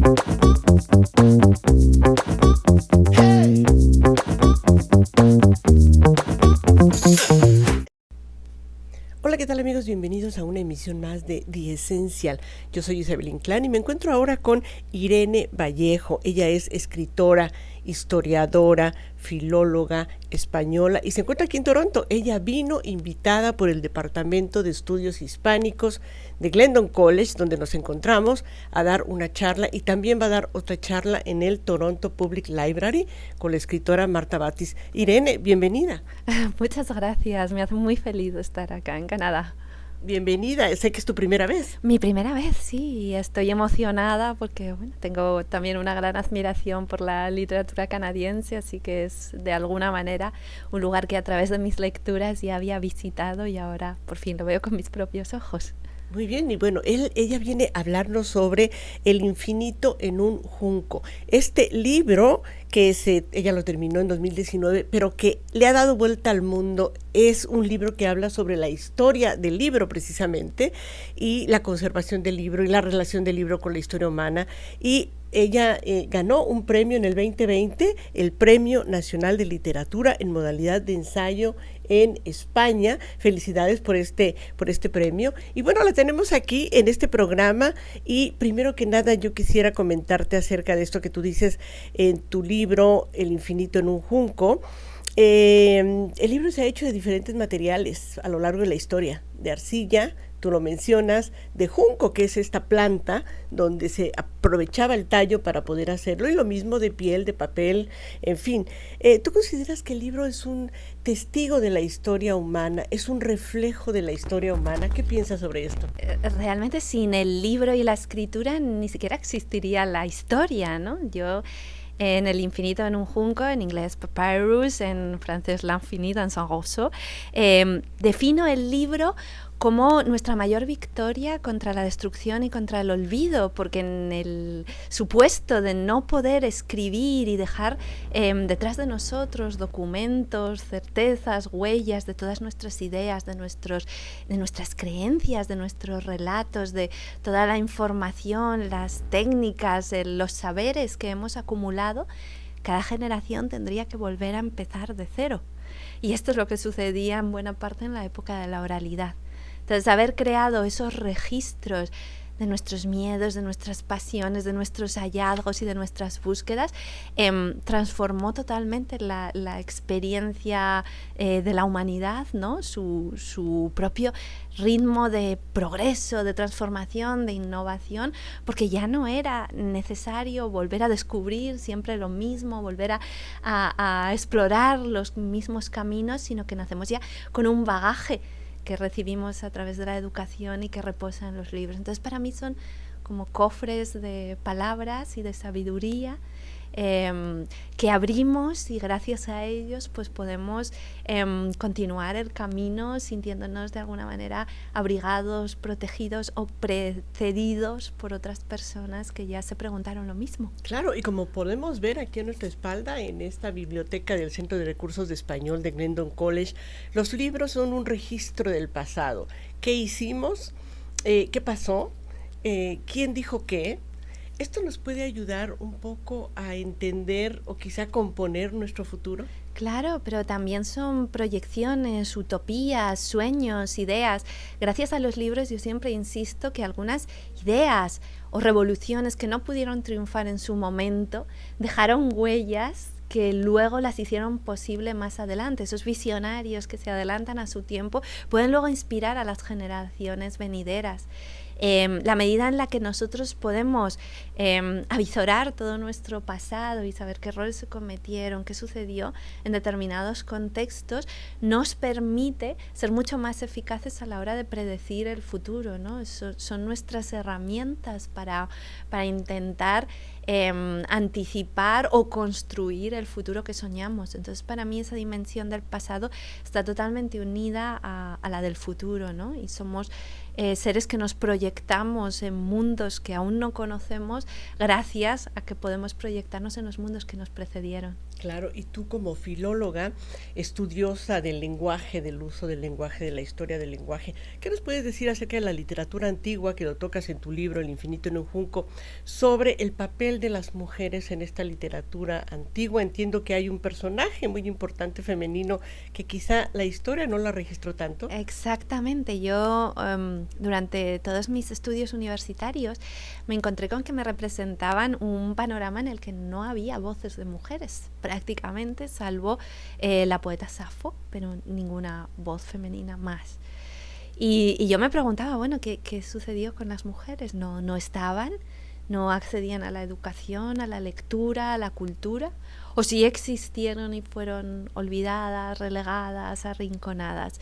Hola, ¿qué tal amigos? Bienvenidos a una emisión más de The Essential. Yo soy Isabel Inclán y me encuentro ahora con Irene Vallejo. Ella es escritora, historiadora, filóloga española y se encuentra aquí en Toronto. Ella vino invitada por el Departamento de Estudios Hispánicos de Glendon College, donde nos encontramos, a dar una charla y también va a dar otra charla en el Toronto Public Library con la escritora Marta Batis. Irene, bienvenida. Muchas gracias, me hace muy feliz estar acá en Canadá. Bienvenida, sé que es tu primera vez. Mi primera vez, sí, estoy emocionada porque bueno, tengo también una gran admiración por la literatura canadiense, así que es de alguna manera un lugar que a través de mis lecturas ya había visitado y ahora por fin lo veo con mis propios ojos. Muy bien, y bueno, ella viene a hablarnos sobre El infinito en un junco. Este libro, ella lo terminó en 2019, pero que le ha dado vuelta al mundo, es un libro que habla sobre la historia del libro precisamente, y la conservación del libro, y la relación del libro con la historia humana, y ella ganó un premio en el 2020, el Premio Nacional de Literatura en modalidad de ensayo en España. Felicidades por este premio. Y bueno, la tenemos aquí en este programa y primero que nada yo quisiera comentarte acerca de esto que tú dices en tu libro El infinito en un junco. El libro se ha hecho de diferentes materiales a lo largo de la historia, de arcilla, tú lo mencionas, de junco, que es esta planta donde se aprovechaba el tallo para poder hacerlo, y lo mismo de piel, de papel, en fin. ¿Tú consideras que el libro es un testigo de la historia humana, es un reflejo de la historia humana? ¿Qué piensas sobre esto? Realmente sin el libro y la escritura ni siquiera existiría la historia, ¿no? Yo en El infinito en un junco, en inglés Papyrus, en francés L'Infinito en Saint Rousseau, defino el libro como nuestra mayor victoria contra la destrucción y contra el olvido, porque en el supuesto de no poder escribir y dejar detrás de nosotros documentos, certezas, huellas de todas nuestras ideas, de nuestras creencias, de nuestros relatos, de toda la información, las técnicas, los saberes que hemos acumulado, cada generación tendría que volver a empezar de cero. Y esto es lo que sucedía en buena parte en la época de la oralidad. Entonces, haber creado esos registros de nuestros miedos, de nuestras pasiones, de nuestros hallazgos y de nuestras búsquedas, transformó totalmente la experiencia de la humanidad, ¿no? Su propio ritmo de progreso, de transformación, de innovación, porque ya no era necesario volver a descubrir siempre lo mismo, volver a explorar los mismos caminos, sino que nacemos ya con un bagaje que recibimos a través de la educación y que reposa en los libros. Entonces, para mí son como cofres de palabras y de sabiduría que abrimos, y gracias a ellos pues podemos continuar el camino sintiéndonos de alguna manera abrigados, protegidos o precedidos por otras personas que ya se preguntaron lo mismo. Claro, y como podemos ver aquí a nuestra espalda en esta biblioteca del Centro de Recursos de Español de Glendon College, los libros son un registro del pasado. ¿Qué hicimos? ¿Qué pasó? ¿Quién dijo qué? ¿Esto nos puede ayudar un poco a entender o quizá componer nuestro futuro? Claro, pero también son proyecciones, utopías, sueños, ideas. Gracias a los libros yo siempre insisto que algunas ideas o revoluciones que no pudieron triunfar en su momento dejaron huellas que luego las hicieron posible más adelante. Esos visionarios que se adelantan a su tiempo pueden luego inspirar a las generaciones venideras. La medida en la que nosotros podemos avisorar todo nuestro pasado y saber qué errores se cometieron, qué sucedió en determinados contextos, nos permite ser mucho más eficaces a la hora de predecir el futuro, ¿no? Son nuestras herramientas para intentar anticipar o construir el futuro que soñamos. Entonces, para mí esa dimensión del pasado está totalmente unida a la del futuro, ¿no? Y somos seres que nos proyectamos en mundos que aún no conocemos gracias a que podemos proyectarnos en los mundos que nos precedieron. Claro, y tú como filóloga, estudiosa del lenguaje, del uso del lenguaje, de la historia del lenguaje, ¿qué nos puedes decir acerca de la literatura antigua que lo tocas en tu libro El infinito en un junco, sobre el papel de las mujeres en esta literatura antigua? Entiendo que hay un personaje muy importante femenino que quizá la historia no la registró tanto. Exactamente, yo durante todos mis estudios universitarios me encontré con que me representaban un panorama en el que no había voces de mujeres, prácticamente, salvo la poeta Safo, pero ninguna voz femenina más. Y yo me preguntaba, bueno, ¿qué sucedió con las mujeres? ¿No estaban? ¿No accedían a la educación, a la lectura, a la cultura? ¿O sí existieron y fueron olvidadas, relegadas, arrinconadas?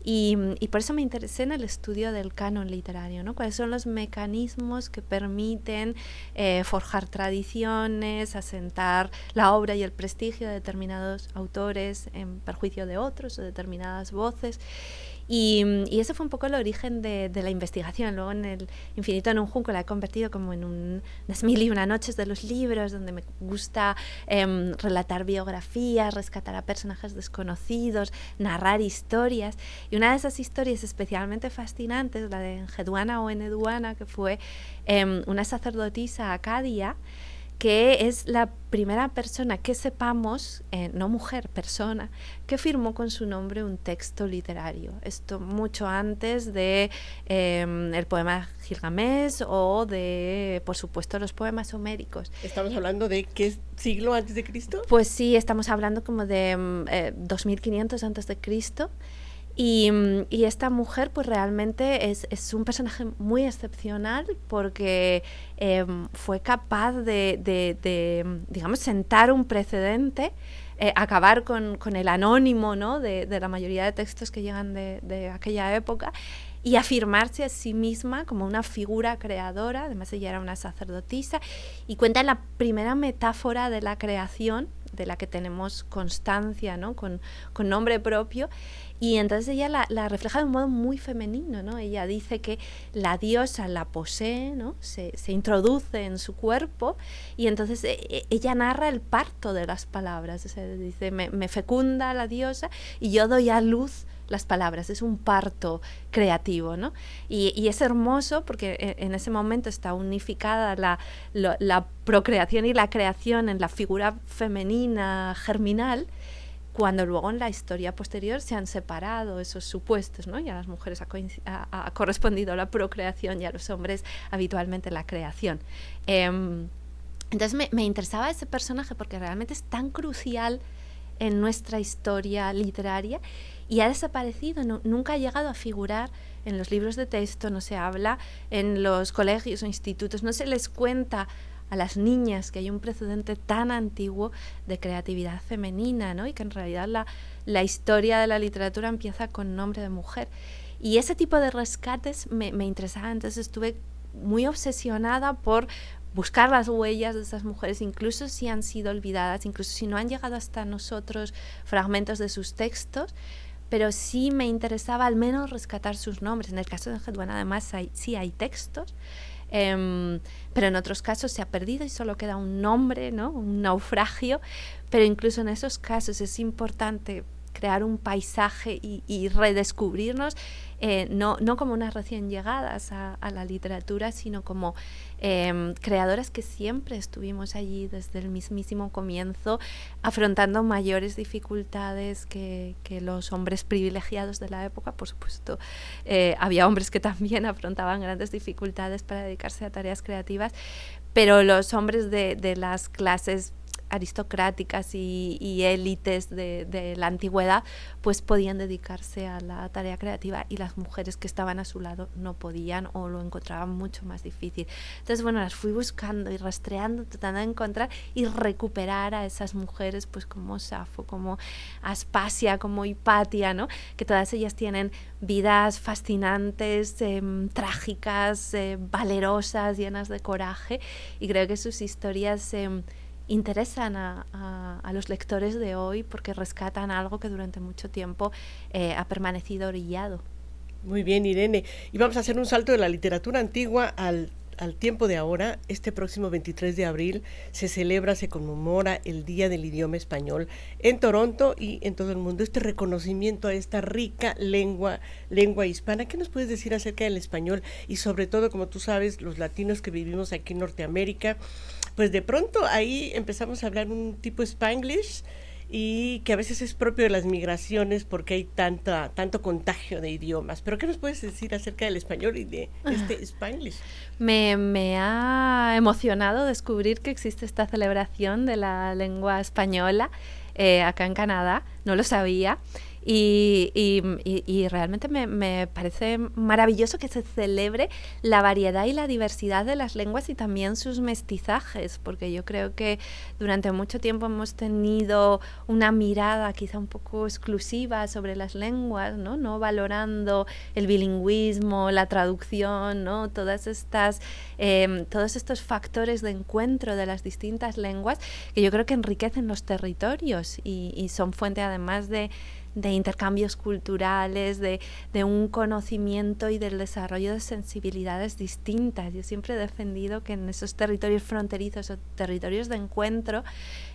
Y por eso me interesé en el estudio del canon literario, ¿no? ¿Cuáles son los mecanismos que permiten forjar tradiciones, asentar la obra y el prestigio de determinados autores en perjuicio de otros o determinadas voces? Y ese fue un poco el origen de la investigación. Luego en El infinito en un junco la he convertido como en unas 1001 noches de los libros, donde me gusta relatar biografías, rescatar a personajes desconocidos, narrar historias. Y una de esas historias especialmente fascinantes, la de Enheduanna o Enheduanna, que fue una sacerdotisa acadia, que es la primera persona que sepamos, no mujer, persona, que firmó con su nombre un texto literario. Esto mucho antes de el poema Gilgamesh o de, por supuesto, los poemas homéricos. ¿Estamos hablando de qué siglo antes de Cristo? Pues sí, estamos hablando como de 2500 antes de Cristo. Y esta mujer pues realmente es un personaje muy excepcional porque fue capaz de digamos, sentar un precedente, acabar con el anónimo, ¿no? de la mayoría de textos que llegan de aquella época, y afirmarse a sí misma como una figura creadora. Además ella era una sacerdotisa y cuenta la primera metáfora de la creación de la que tenemos constancia, ¿no? con nombre propio. Y entonces ella la refleja de un modo muy femenino, ¿no? Ella dice que la diosa la posee, ¿no? Se introduce en su cuerpo, y entonces ella narra el parto de las palabras. O sea, dice, me fecunda la diosa y yo doy a luz las palabras. Es un parto creativo, ¿no? Y es hermoso porque en ese momento está unificada la procreación y la creación en la figura femenina germinal, cuando luego en la historia posterior se han separado esos supuestos, ¿no? Y a las mujeres ha correspondido la procreación y a los hombres habitualmente la creación. Entonces me interesaba ese personaje porque realmente es tan crucial en nuestra historia literaria y ha desaparecido, nunca ha llegado a figurar en los libros de texto, no se habla en los colegios o institutos, no se les cuenta a las niñas que hay un precedente tan antiguo de creatividad femenina, ¿no? Y que en realidad la historia de la literatura empieza con nombre de mujer. Y ese tipo de rescates me interesaba, entonces estuve muy obsesionada por buscar las huellas de esas mujeres, incluso si han sido olvidadas, incluso si no han llegado hasta nosotros fragmentos de sus textos, pero sí me interesaba al menos rescatar sus nombres. En el caso de Enheduanna además sí hay textos, pero en otros casos se ha perdido y solo queda un nombre, ¿no? Un naufragio, pero incluso en esos casos es importante crear un paisaje y redescubrirnos, no como unas recién llegadas a la literatura, sino como creadoras que siempre estuvimos allí desde el mismísimo comienzo, afrontando mayores dificultades que los hombres privilegiados de la época. Por supuesto, había hombres que también afrontaban grandes dificultades para dedicarse a tareas creativas, pero los hombres de las clases aristocráticas y élites de la antigüedad pues podían dedicarse a la tarea creativa, y las mujeres que estaban a su lado no podían o lo encontraban mucho más difícil. Entonces, bueno, las fui buscando y rastreando, tratando de encontrar y recuperar a esas mujeres pues como Safo, como Aspasia, como Hipatia, ¿no? Que todas ellas tienen vidas fascinantes, trágicas, valerosas, llenas de coraje, y creo que sus historias interesan a los lectores de hoy porque rescatan algo que durante mucho tiempo ha permanecido orillado. Muy bien, Irene. Y vamos a hacer un salto de la literatura antigua al tiempo de ahora, este próximo 23 de abril se conmemora el Día del Idioma Español en Toronto y en todo el mundo. Este reconocimiento a esta rica lengua hispana. ¿Qué nos puedes decir acerca del español? Y sobre todo, como tú sabes, los latinos que vivimos aquí en Norteamérica, pues de pronto ahí empezamos a hablar un tipo Spanglish, y que a veces es propio de las migraciones porque hay tanto contagio de idiomas. Pero ¿qué nos puedes decir acerca del español y de este Spanglish? Me ha emocionado descubrir que existe esta celebración de la lengua española acá en Canadá, no lo sabía. Y realmente me parece maravilloso que se celebre la variedad y la diversidad de las lenguas y también sus mestizajes, porque yo creo que durante mucho tiempo hemos tenido una mirada quizá un poco exclusiva sobre las lenguas, no valorando el bilingüismo, la traducción, ¿no? Todos estos factores de encuentro de las distintas lenguas que yo creo que enriquecen los territorios y son fuente además de intercambios culturales, de un conocimiento y del desarrollo de sensibilidades distintas. Yo siempre he defendido que en esos territorios fronterizos o territorios de encuentro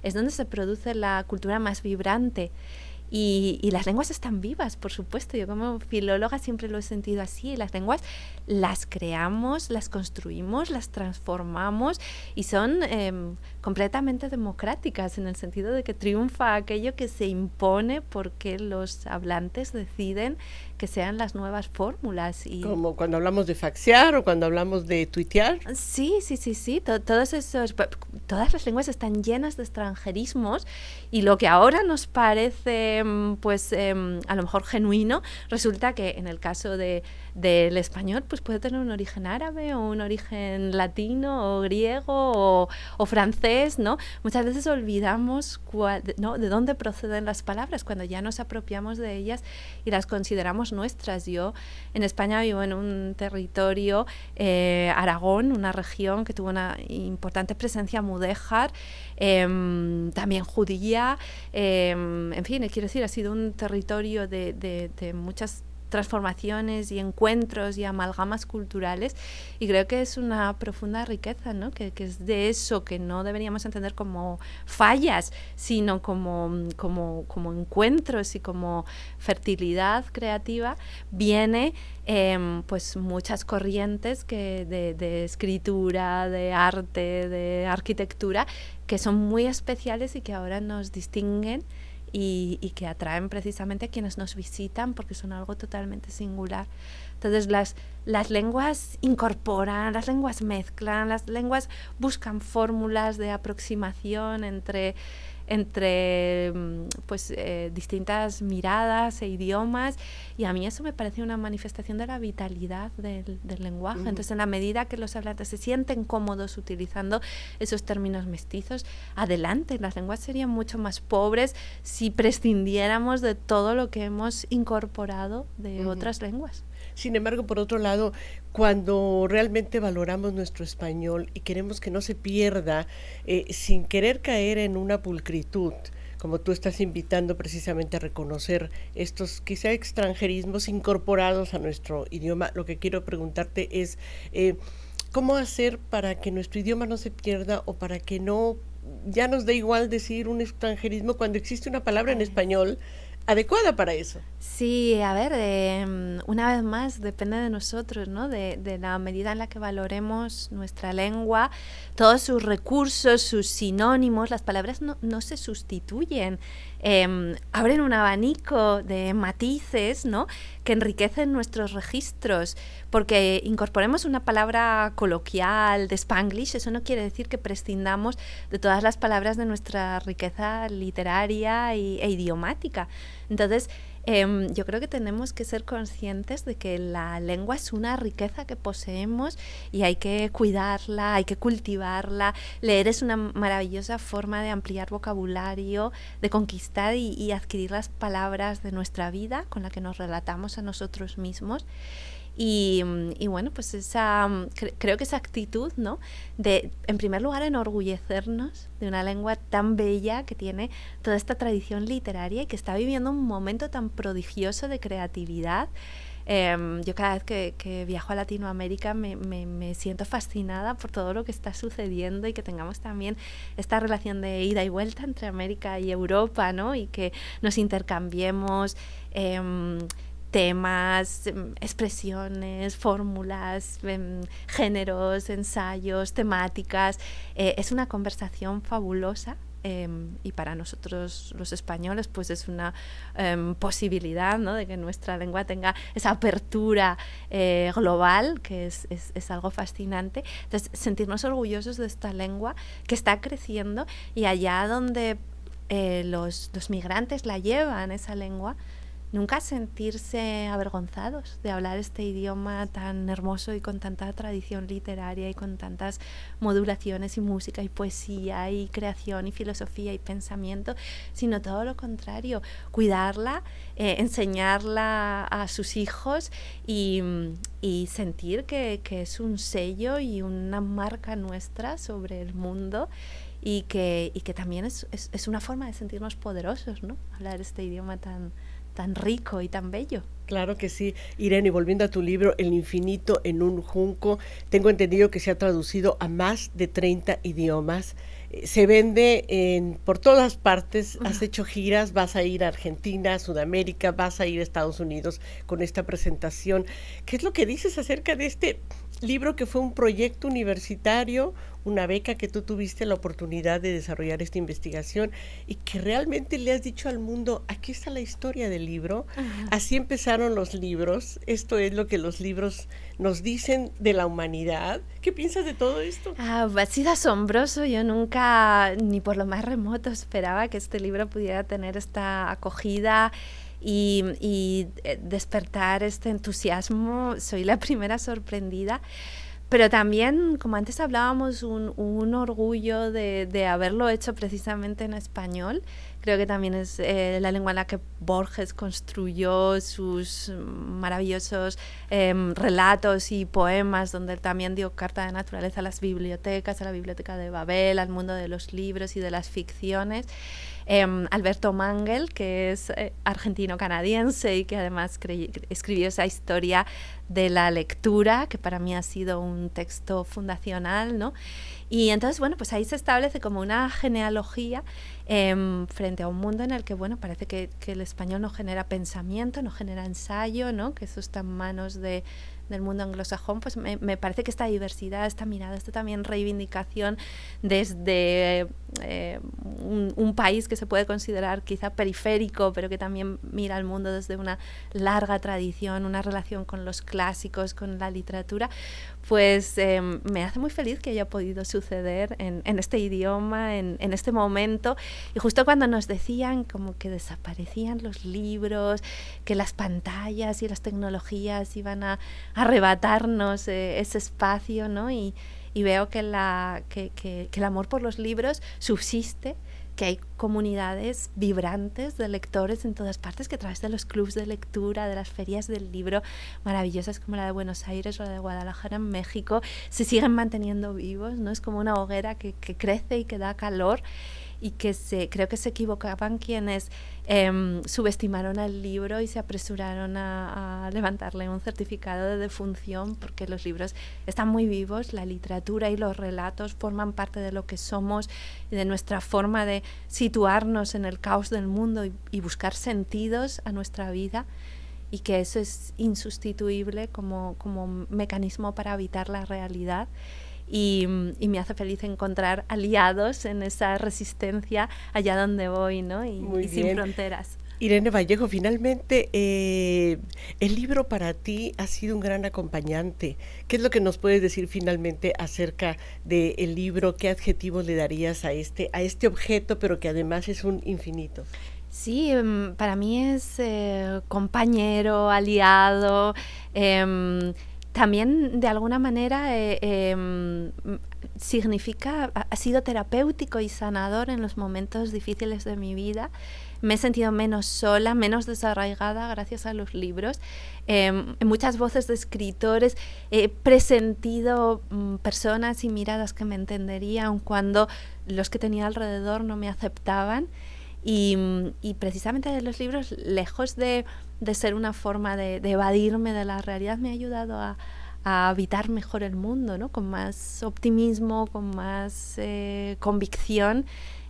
es donde se produce la cultura más vibrante. Y las lenguas están vivas, por supuesto. Yo como filóloga siempre lo he sentido así. Las lenguas las creamos, las construimos, las transformamos y son completamente democráticas en el sentido de que triunfa aquello que se impone porque los hablantes deciden que sean las nuevas fórmulas. Como cuando hablamos de faxear o cuando hablamos de tuitear. Sí. Todas las lenguas están llenas de extranjerismos y lo que ahora nos parece a lo mejor genuino, resulta que en el caso del español pues puede tener un origen árabe o un origen latino o griego o francés, ¿no? Muchas veces olvidamos de dónde proceden las palabras cuando ya nos apropiamos de ellas y las consideramos nuestras. Yo en España vivo en un territorio, Aragón, una región que tuvo una importante presencia mudéjar, también judía, en fin, quiero decir, ha sido un territorio de muchas transformaciones y encuentros y amalgamas culturales y creo que es una profunda riqueza, ¿no? Que es de eso que no deberíamos entender como fallas, sino como encuentros y como fertilidad creativa. Viene pues muchas corrientes de escritura, de arte, de arquitectura que son muy especiales y que ahora nos distinguen y que atraen precisamente a quienes nos visitan porque son algo totalmente singular. Entonces las lenguas incorporan, las lenguas mezclan, las lenguas buscan fórmulas de aproximación entre distintas miradas e idiomas y a mí eso me parece una manifestación de la vitalidad del lenguaje. Entonces en la medida que los hablantes se sienten cómodos utilizando esos términos mestizos, adelante, las lenguas serían mucho más pobres si prescindiéramos de todo lo que hemos incorporado de otras lenguas. Sin embargo, por otro lado, cuando realmente valoramos nuestro español y queremos que no se pierda, sin querer caer en una pulcritud, como tú estás invitando precisamente a reconocer estos quizá extranjerismos incorporados a nuestro idioma, lo que quiero preguntarte es, ¿cómo hacer para que nuestro idioma no se pierda o para que no ya nos dé igual decir un extranjerismo cuando existe una palabra en español adecuada para eso? Sí, a ver, una vez más depende de nosotros, ¿no? De la medida en la que valoremos nuestra lengua, todos sus recursos, sus sinónimos. Las palabras no se sustituyen, abren un abanico de matices, ¿no? Que enriquecen nuestros registros, porque incorporemos una palabra coloquial de Spanglish, eso no quiere decir que prescindamos de todas las palabras de nuestra riqueza literaria e idiomática. Entonces, yo creo que tenemos que ser conscientes de que la lengua es una riqueza que poseemos y hay que cuidarla, hay que cultivarla. Leer es una maravillosa forma de ampliar vocabulario, de conquistar y adquirir las palabras de nuestra vida con la que nos relatamos a nosotros mismos. Y bueno, pues creo que esa actitud, ¿no? De, en primer lugar, enorgullecernos de una lengua tan bella que tiene toda esta tradición literaria y que está viviendo un momento tan prodigioso de creatividad. Yo cada vez que viajo a Latinoamérica me siento fascinada por todo lo que está sucediendo y que tengamos también esta relación de ida y vuelta entre América y Europa, ¿no? Y que nos intercambiemos temas, expresiones, fórmulas, géneros, ensayos, temáticas. Es una conversación fabulosa. Y para nosotros los españoles pues es una posibilidad, ¿no? De que nuestra lengua tenga esa apertura global, que es algo fascinante. Entonces, sentirnos orgullosos de esta lengua que está creciendo, y allá donde los migrantes la llevan, esa lengua, nunca sentirse avergonzados de hablar este idioma tan hermoso y con tanta tradición literaria y con tantas modulaciones y música y poesía y creación y filosofía y pensamiento, sino todo lo contrario, cuidarla, enseñarla a sus hijos y sentir que es un sello y una marca nuestra sobre el mundo. Y que también es una forma de sentirnos poderosos, ¿no? Hablar este idioma tan rico y tan bello. Claro que sí. Irene, volviendo a tu libro, El infinito en un junco, tengo entendido que se ha traducido a más de 30 idiomas. Se vende por todas partes, has hecho giras, vas a ir a Argentina, Sudamérica, vas a ir a Estados Unidos con esta presentación. ¿Qué es lo que dices acerca de este libro que fue un proyecto universitario, una beca que tú tuviste la oportunidad de desarrollar esta investigación y que realmente le has dicho al mundo, aquí está la historia del libro, así empezaron los libros, esto es lo que los libros nos dicen de la humanidad? ¿Qué piensas de todo esto? Ha sido asombroso, yo nunca, ni por lo más remoto, esperaba que este libro pudiera tener esta acogida y despertar este entusiasmo. Soy la primera sorprendida, pero también, como antes hablábamos, un orgullo de haberlo hecho precisamente en español. Creo que también es la lengua en la que Borges construyó sus maravillosos relatos y poemas, donde él también dio carta de naturaleza a las bibliotecas, a la biblioteca de Babel, al mundo de los libros y de las ficciones. Alberto Mangel, que es argentino-canadiense y que además escribió esa historia de la lectura, que para mí ha sido un texto fundacional, ¿no? Y entonces, bueno, pues ahí se establece como una genealogía frente a un mundo en el que, bueno, parece que el español no genera pensamiento, no genera ensayo, ¿no? Que eso está en manos del mundo anglosajón. Pues me parece que esta diversidad, esta mirada, esta también reivindicación desde un país que se puede considerar quizá periférico, pero que también mira al mundo desde una larga tradición, una relación con los clásicos, con la literatura, pues me hace muy feliz que haya podido suceder en este idioma, en este momento. Y justo cuando nos decían como que desaparecían los libros, que las pantallas y las tecnologías iban a arrebatarnos ese espacio, ¿no? Y veo que el amor por los libros subsiste, que hay comunidades vibrantes de lectores en todas partes, que a través de los clubs de lectura, de las ferias del libro maravillosas como la de Buenos Aires o la de Guadalajara en México, se siguen manteniendo vivos, ¿no? Es como una hoguera que crece y que da calor, y que creo que se equivocaban quienes subestimaron al libro y se apresuraron a levantarle un certificado de defunción, porque los libros están muy vivos, la literatura y los relatos forman parte de lo que somos y de nuestra forma de situarnos en el caos del mundo y buscar sentidos a nuestra vida, y que eso es insustituible como mecanismo para habitar la realidad. Y me hace feliz encontrar aliados en esa resistencia allá donde voy, ¿no? Y sin fronteras. Irene Vallejo, finalmente el libro para ti ha sido un gran acompañante. ¿Qué es lo que nos puedes decir finalmente acerca del libro? ¿Qué adjetivos le darías a este objeto, pero que además es un infinito? Sí, para mí es compañero, aliado, también de alguna manera significa, ha sido terapéutico y sanador en los momentos difíciles de mi vida. Me he sentido menos sola, menos desarraigada gracias a los libros. En muchas voces de escritores he presentido personas y miradas que me entenderían, aun cuando los que tenía alrededor no me aceptaban. Y precisamente los libros, lejos de ser una forma de evadirme de la realidad, me ha ayudado a habitar mejor el mundo, ¿no? Con más optimismo, con más convicción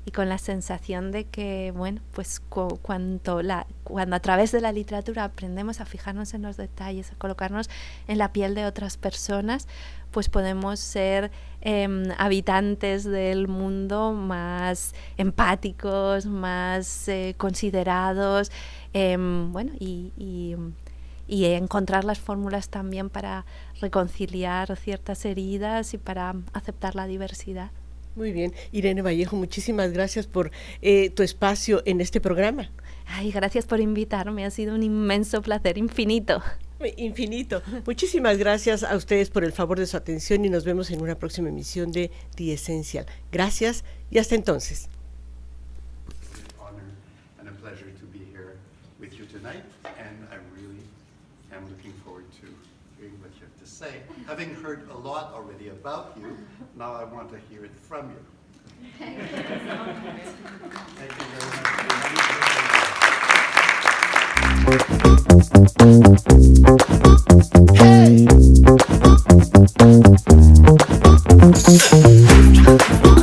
y con la sensación de que, bueno, pues cuando a través de la literatura aprendemos a fijarnos en los detalles, a colocarnos en la piel de otras personas, pues podemos ser habitantes del mundo más empáticos, más considerados, bueno, y encontrar las fórmulas también para reconciliar ciertas heridas y para aceptar la diversidad. Muy bien. Irene Vallejo, muchísimas gracias por tu espacio en este programa. Ay, gracias por invitarme, ha sido un inmenso placer, infinito. Infinito. Muchísimas gracias a ustedes por el favor de su atención y nos vemos en una próxima emisión de The Essential. Gracias y hasta entonces. Having heard a lot already about you, now I want to hear it from you. Thank you very much. Hey!